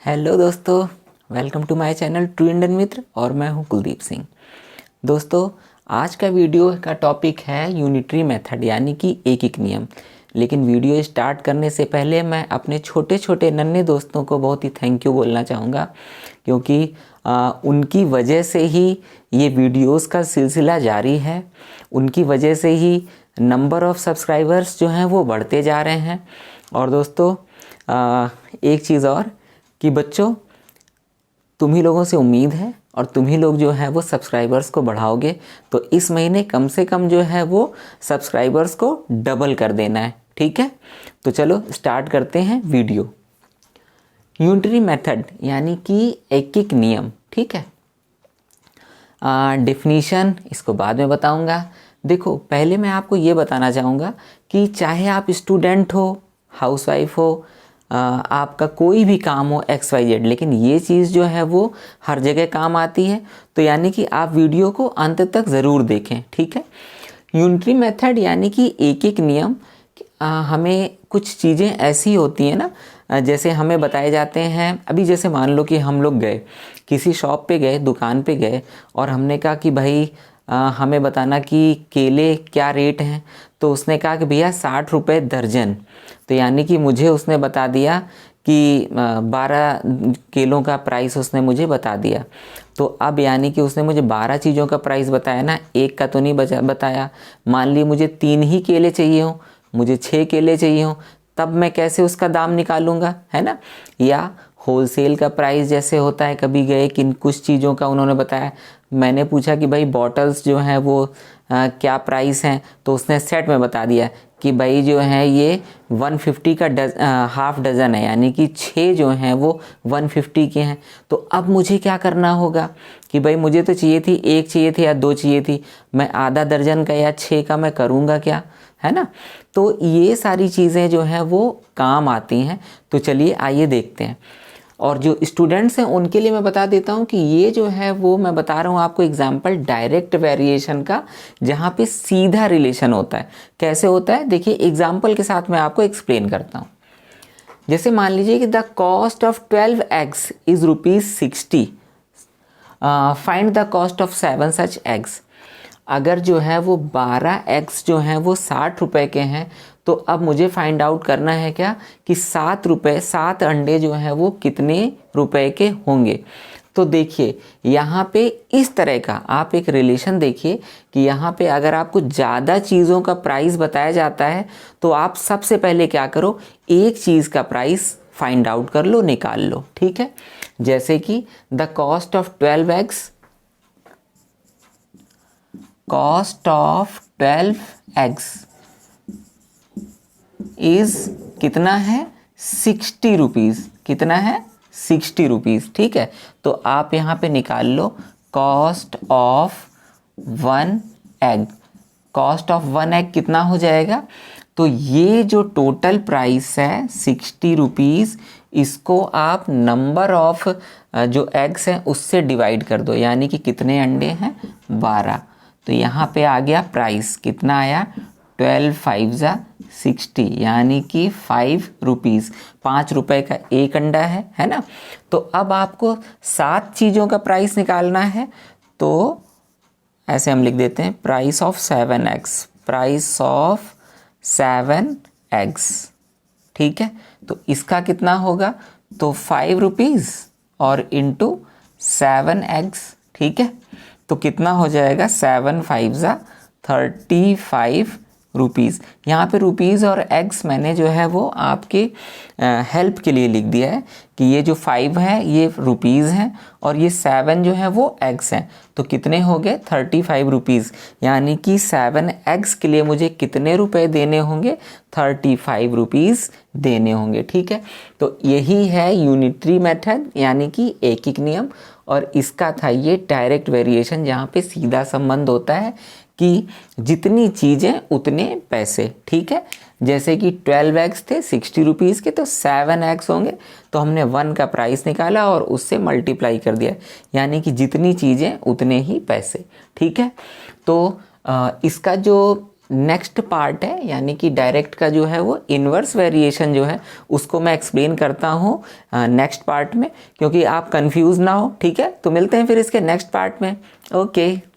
Hello दोस्तों, welcome to my channel True Indian Mitra और मैं हूं कुलदीप सिंह। दोस्तों, आज का वीडियो का टॉपिक है यूनिटरी मेथड यानी कि एक नियम। लेकिन वीडियो स्टार्ट करने से पहले मैं अपने छोटे छोटे नन्हे दोस्तों को बहुत ही थैंक यू बोलना चाहूँगा, क्योंकि उनकी वजह से ही ये वीडियोस का सिलसिला जारी है। उनकी वजह से ही नंबर ऑफ़ सब्सक्राइबर्स जो हैं वो बढ़ते जा रहे हैं। और दोस्तों, एक चीज़ और कि बच्चों, तुम ही लोगों से उम्मीद है और तुम ही लोग जो है वो सब्सक्राइबर्स को बढ़ाओगे। तो इस महीने कम से कम जो है वो सब्सक्राइबर्स को डबल कर देना है, ठीक है। तो चलो स्टार्ट करते हैं वीडियो। यूनिटरी मेथड यानी कि एक नियम, ठीक है। डेफिनीशन इसको बाद में बताऊंगा। देखो, पहले मैं आपको ये बताना चाहूँगा कि चाहे आप स्टूडेंट हो, हाउसवाइफ हो, आपका कोई भी काम हो XYZ, लेकिन ये चीज़ जो है वो हर जगह काम आती है। तो यानी कि आप वीडियो को अंत तक ज़रूर देखें, ठीक है। यूनिटरी मेथड यानी कि एक नियम। हमें कुछ चीज़ें ऐसी होती हैं ना, जैसे हमें बताए जाते हैं। अभी जैसे मान लो कि हम लोग गए किसी शॉप पे गए, दुकान पे गए और हमने कहा कि भाई हमें बताना कि केले क्या रेट हैं। तो उसने कहा कि भैया 60 रुपये दर्जन। तो यानी कि मुझे उसने बता दिया कि 12 केलों का प्राइस उसने मुझे बता दिया। तो अब यानी कि उसने मुझे 12 चीज़ों का प्राइस बताया ना, एक का तो नहीं बताया। मान ली मुझे 3 ही केले चाहिए हों, मुझे 6 केले चाहिए हों, तब मैं कैसे उसका दाम निकालूंगा, है ना। या होलसेल का प्राइस जैसे होता है, कभी गए कि कुछ चीज़ों का उन्होंने बताया, मैंने पूछा कि भाई बॉटल्स जो हैं वो क्या प्राइस हैं। तो उसने सेट में बता दिया कि भाई जो है ये 150 का हाफ डज़न है, यानी कि 6 जो हैं वो 150 के हैं। तो अब मुझे क्या करना होगा कि भाई मुझे तो चाहिए थी, एक चाहिए थी या 2 चाहिए थी, मैं आधा दर्जन का या 6 का मैं करूँगा क्या, है ना। तो ये सारी चीज़ें जो हैं वो काम आती हैं। तो चलिए आइए देखते हैं। और जो स्टूडेंट्स हैं उनके लिए मैं बता देता हूँ कि ये जो है वो मैं बता रहा हूँ आपको एग्जांपल डायरेक्ट वेरिएशन का, जहाँ पे सीधा रिलेशन होता है। कैसे होता है, देखिए एग्जांपल के साथ मैं आपको एक्सप्लेन करता हूँ। जैसे मान लीजिए कि the cost of 12 eggs is ₹60। Find the cost of 7 such eggs. अगर जो है वो 12 एग्स जो हैं वो 60 रुपए के हैं, तो अब मुझे फाइंड आउट करना है क्या कि 7 अंडे जो हैं वो कितने रुपए के होंगे। तो देखिए यहाँ पे इस तरह का आप एक रिलेशन देखिए कि यहाँ पे अगर आपको ज़्यादा चीज़ों का प्राइस बताया जाता है तो आप सबसे पहले क्या करो, एक चीज़ का प्राइस फाइंड आउट कर लो, निकाल लो, ठीक है। जैसे कि the cost of 12 eggs, cost of 12 eggs is कितना है, 60 रुपीज़। कितना है, 60 रुपीज़, ठीक है। तो आप यहाँ पे निकाल low cost of 1 egg. Cost of 1 egg कितना हो जाएगा, तो ये जो टोटल प्राइस है 60 रुपीज़, इसको आप नंबर ऑफ जो एग्स हैं उससे डिवाइड कर दो, यानी कि कितने अंडे हैं, 12। तो यहाँ पे आ गया प्राइस, कितना आया, 12 5 60, यानी कि 5 रुपीज़। 5 रुपए का एक अंडा है ना। तो अब आपको 7 चीज़ों का प्राइस निकालना है। तो ऐसे हम लिख देते हैं price of 7 eggs, price of 7 eggs, ठीक है। तो इसका कितना होगा, तो 5 रुपीज़ और इंटू 7 एग्स, ठीक है। तो कितना हो जाएगा, 7 5 35 रुपीज़। यहाँ पे रुपीज़ और एग्स मैंने जो है वो आपके हेल्प के लिए लिख दिया है कि ये जो 5 है ये रुपीज़ हैं और ये 7 जो है वो एग्स हैं। तो कितने हो गए, 35 रुपीज़। यानी कि 7 एग्स के लिए मुझे कितने रुपए देने होंगे, 35 रुपीज़ देने होंगे, ठीक है। तो यही है यूनिटरी मेथड यानी कि एक नियम। और इसका था ये डायरेक्ट वेरिएशन, जहाँ पे सीधा संबंध होता है कि जितनी चीज़ें उतने पैसे, ठीक है। जैसे कि 12 एग्स थे 60 रुपीज़ के, तो 7 एग्स होंगे, तो हमने 1 का प्राइस निकाला और उससे मल्टीप्लाई कर दिया, यानी कि जितनी चीज़ें उतने ही पैसे, ठीक है। तो इसका जो नेक्स्ट पार्ट है, यानी कि डायरेक्ट का जो है वो इन्वर्स वेरिएशन जो है उसको मैं एक्सप्लेन करता हूँ नेक्स्ट पार्ट में, क्योंकि आप कंफ्यूज ना हो। ठीक है, तो मिलते हैं फिर इसके नेक्स्ट पार्ट में। ओके।